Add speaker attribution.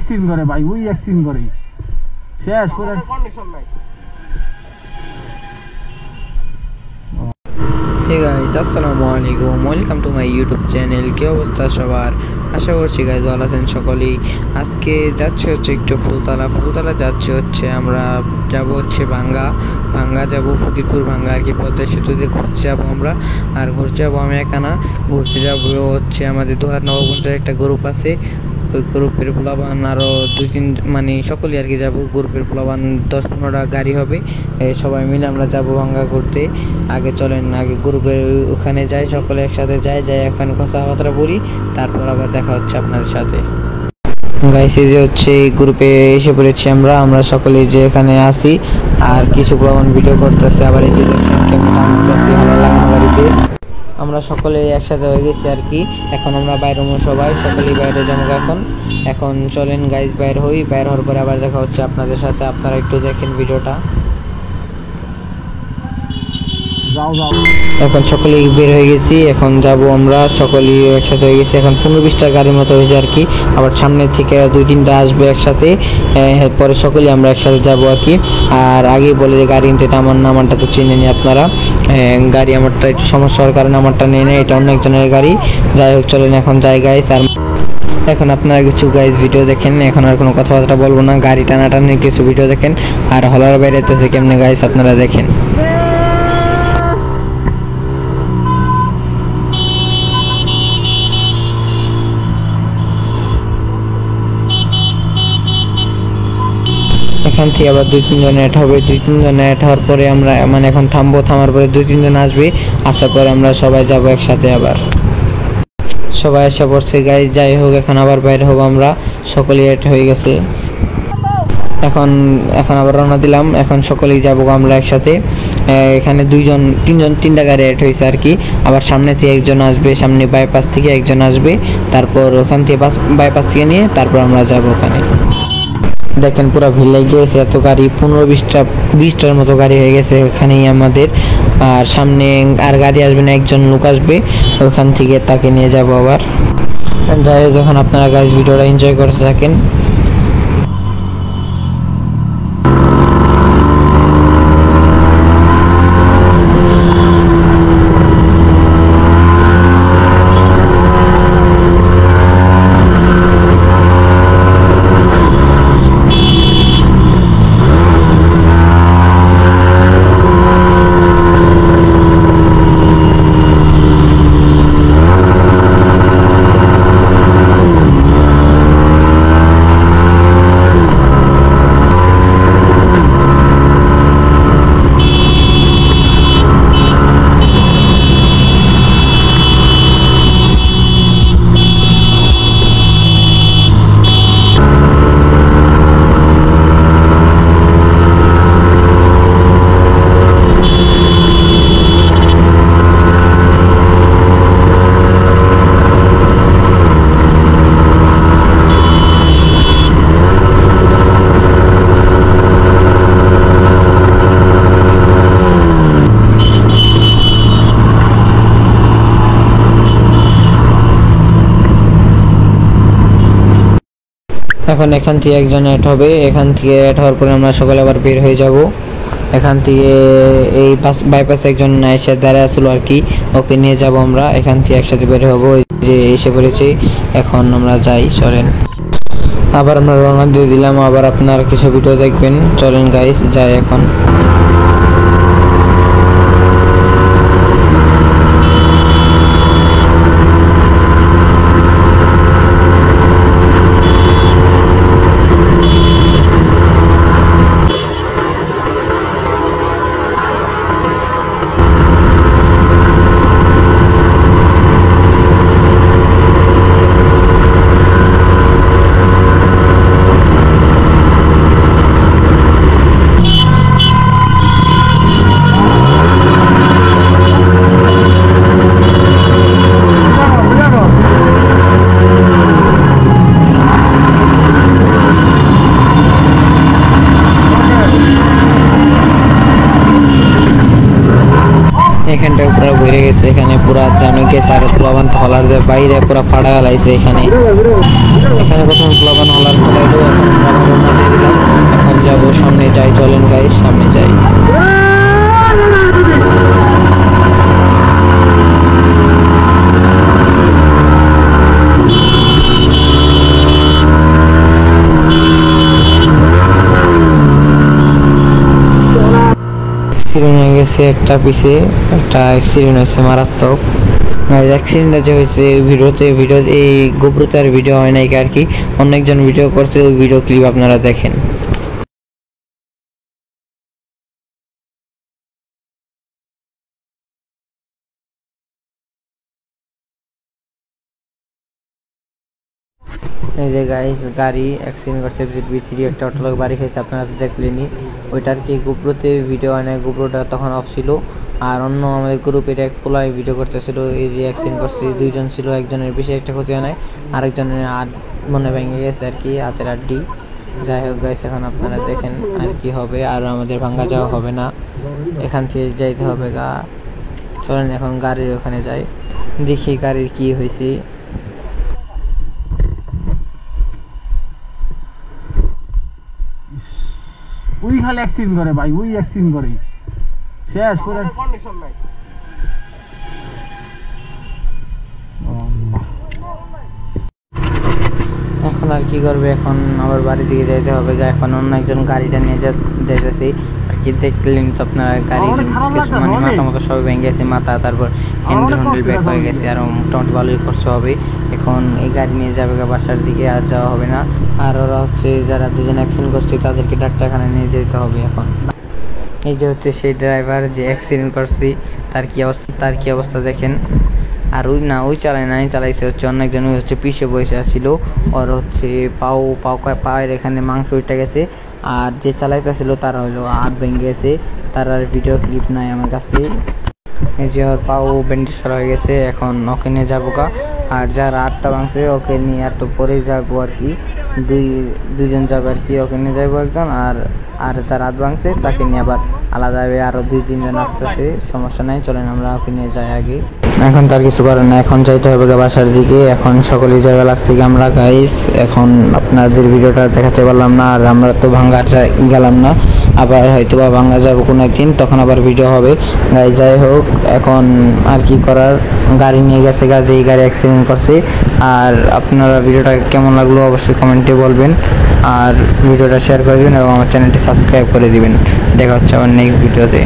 Speaker 1: Accident করে ভাই, ওই অ্যাক্সিডেন্ট করে শেষ করে কন্ডিশন নাই।
Speaker 2: Hey guys, আসসালামু আলাইকুম, welcome to my YouTube channel. কি অবস্থা সবার? আশা করছি গাইজ ভালো আছেন সকলেই। আজকে যাচ্ছে হচ্ছে একটু ফুলতলা যাচ্ছে হচ্ছে, আমরা যাব হচ্ছে ভাঙ্গা যাব, ফকিরপুর ভাঙ্গা আর কি, পদ্মা সেতুতে ঘুরতে যাবো আমরা। আর ঘুরতে যাবো আমি একা না, ঘুরতে যাবো হচ্ছে আমাদের দোহার নবগঞ্জের একটা গ্রুপ আছে, ওই গ্রুপের প্লাবান আরও 2-3 মানে সকলেই আর কি যাবো। গ্রুপের প্লাবান 10-15টা গাড়ি হবে, সবাই মিলে আমরা যাবো ভাঙ্গা ঘুরতে। আগে চলেন আগে গ্রুপের ওখানে যাই, সকলে একসাথে যাই ওখানে কথাবার্তা বলি, তারপর আবার দেখা হচ্ছে আপনাদের সাথে। গাইস এই যে হচ্ছে গ্রুপে এসে পড়েছি আমরা সকলে যে এখানে আসি, আর কিছু প্লাবান ভিডিও করতেছে। আবার এই যে দেখছেন কেমন আসতেছি ভালো লাগে বাড়িতে, আমরা সকলে একসাথে হয়ে গেছি আর কি। এখন আমরা বাইরে সকলেই বাইরে যাবো এখন চলেন গাইজ বাইর হই, বাইর হওয়ার পরে আবার দেখা হচ্ছে আপনাদের সাথে। আপনারা একটু দেখেন ভিডিওটা। এখন সকলেই বের হয়ে গেছি, এখন যাব আমরা সকলেই একসাথে হয়ে গেছি। এখন 15-20টা গাড়ির মতো হয়েছে আর কি, আবার সামনে থেকে 2-3টা আসবে একসাথে, পরে সকলেই আমরা একসাথে যাব আর কি। আর আগেই বলে যে গাড়ি নিতে আমার নামটা তো চিনে নি আপনারা, গাড়ি আমারটা একটু সমস্যা হওয়ার কারণে আমারটা নিয়ে নেয়, এটা অন্য একজনের গাড়ি। যাই হোক চলেন এখন যাই গাইস। আর এখন আপনারা কিছু গাইজ ভিডিও দেখেন, এখন আর কোনো কথাবার্তা বলবো না, গাড়ি টানাটানি কিছু ভিডিও দেখেন। আর হলার বাইরে যেতেছে কেমনে গাইস আপনারা দেখেন। এখান থেকে আবার 2-3 জন অ্যাড হবে, 2-3 জন অ্যাড হওয়ার পরে আমরা মানে এখন থামার পরে 2-3 জন আসবে, আসার পরে আমরা সবাই যাব একসাথে। আবার সবাই এসে পড়ছে গাইজ। যাই হোক এখন আবার বাইরে হবো আমরা, সকলেই অ্যাড হয়ে গেছে। এখন আবার রওনা দিলাম, এখন সকলেই যাবো আমরা একসাথে। এখানে 3টা গাড়ি অ্যাড হয়েছে আর কি। আবার সামনে থেকে একজন আসবে, সামনে বাইপাস থেকে একজন আসবে, তারপর ওখান থেকে বাইপাস থেকে নিয়ে তারপর আমরা যাবো ওখানে। দেখেন পুরো ভিড় লেগে গেছে, এত গাড়ি 15-20টার মতো গাড়ি হয়ে গেছে এখানেই আমাদের। আর সামনে আর গাড়ি আসবে না, একজন লোক আসবে, ওখান থেকে তাকে নিয়ে যাব আবার। যাই হোক এখন আপনারা গাইজ ভিডিওটা এনজয় করতে থাকেন। এখন এখান থেকে একজন অ্যাড হবে, এখান থেকে অ্যাড হওয়ার পরে আমরা সকালে আবার বের হয়ে যাব। এখান থেকে এই বাইপাসে একজন এসে দাঁড়ায় আসলো আর কি, ওকে নিয়ে যাব আমরা। এখান থেকে একসাথে বের হবো, যে এসে পড়েছি। এখন আমরা যাই চলেন, আবার আমরা রওনা দিয়ে দিলাম। আবার আপনারা কিছু ভিডিও দেখবেন, চলেন গাইস যাই এখন। এখানটায় পুরো ভরে গেছে, এখানে পুরো জামে গেছে। আর প্লাবান হলার বাইরে পুরো ফাড়া গেলাইছে এখানে। এখানে প্রথম প্লাবান হলার ফলাইলো, অ্যাক্সিডেন্ট হয়ে গেছে, একটা পিছে একটা অ্যাক্সিডেন্ট হয়েছে মারাত্মক। অ্যাক্সিডেন্টটা যে হয়েছে ভিডিও এই গোপ্রোতে আর ভিডিও হয় নাই আর কি, অন্য একজন ভিডিও করছে, ওই ভিডিও ক্লিপ আপনারা দেখেন। এই যে গাইস গাড়ি অ্যাক্সিডেন্ট করছে, বিচিরি একটা অটোলোক বাড়ি খাইছে, আপনারা তো দেখলেনি। ওইটার কি গোপ্রোতে ভিডিও হয় না, গোপ্রোটা তখন অফ ছিল। আর অন্য আমাদের গ্রুপের এক পোলায় ভিডিও করতেছিল, এই যে অ্যাক্সিডেন্ট করছে, দুইজন ছিল, একজনের বেশি একটা ক্ষতি হয় নাই, আরেকজনের মনে ভেঙে গেছে আর কি, হাতের আড্ডি। যাই হোক গাইস, এখন আপনারা দেখেন আর কি হবে। আর আমাদের ভাঙ্গা যাওয়া হবে না, এখান থেকে যাইতে হবে গা। চলেন এখন গাড়ির ওখানে যাই, দেখি গাড়ির কি হয়েছে।
Speaker 1: ওই খালি অ্যাক্সিডেন্ট করে ভাই, ওই অ্যাক্সিডেন্ট করে শেষ করে।
Speaker 2: এখন আর কি করবে, এখন আবার বাড়ির দিকে যাইতে হবে। এখন অন্য একজন গাড়িটা নিয়ে যাইতেছি আর কি। দেখলেন তো আপনারা গাড়ির কিছু মানে মাথা মতো সব ভেঙে গেছে, মাথা, তারপর হ্যান্ডেল ব্যাক হয়ে গেছে, আর মোটামুটি ভালোই খরচ হবে। এখন এই গাড়ি নিয়ে যাবে বাসার দিকে, আর যাওয়া হবে না। আর ওরা হচ্ছে যারা দুজন অ্যাক্সিডেন্ট করছে তাদেরকে ডাক্তারখানায় নিয়ে যেতে হবে এখন। এই যে হচ্ছে সেই ড্রাইভার যে অ্যাক্সিডেন্ট করছি, তার কি অবস্থা দেখেন। আর ওই চালায় নাই, চালাইছে হচ্ছে অন্য একজন, ওই হচ্ছে পিছে বসে আসছিল, ওর হচ্ছে পায়ের এখানে মাংস উঠে গেছে। আর যে চালাইতেছিল তারা হলো হাত ভেঙে গেছে, তার আর ভিডিও ক্লিপ নাই আমার কাছে। এই যে ওর পাও ব্যান্ডেজ করা হয়ে গেছে, এখন ওকে নিয়ে যাবো গা। আর যার হাতটা ভাঙছে ওকে নিয়ে একটু পরে যাবো আর কি, দুজন যাবে আর কি, ওকে নিয়ে যাবো একজন। আর যার হাত ভাঙছে তাকে নিয়ে আবার আলাদা যাবে, আরও 2-3 জন আসতেছে, সমস্যা নাই, চলেন আমরা ওকে নিয়ে যাই আগে। এখন তার কিছু করার না, এখন যাইতে হবে বাসার দিকে। এখন সকলেই যাওয়া লাগছে আমরা গাইস। এখন আপনাদের ভিডিওটা দেখাতে পারলাম না, আর আমরা তো ভাঙ্গা গেলাম না, আবার হয়তো বা ভাঙ্গা যাবো কোনো একদিন, তখন আবার ভিডিও হবে গাইস। যাই হোক, এখন আর কি করার, গাড়ি নিয়ে গেছে যেই গাড়ি অ্যাক্সিডেন্ট করছে। আর আপনারা ভিডিওটা কেমন লাগলো অবশ্যই কমেন্টে বলবেন, আর ভিডিওটা শেয়ার করে দিবেন এবং আমার চ্যানেলটি সাবস্ক্রাইব করে দিবেন। দেখা হচ্ছে আবার নেক্সট ভিডিওতে।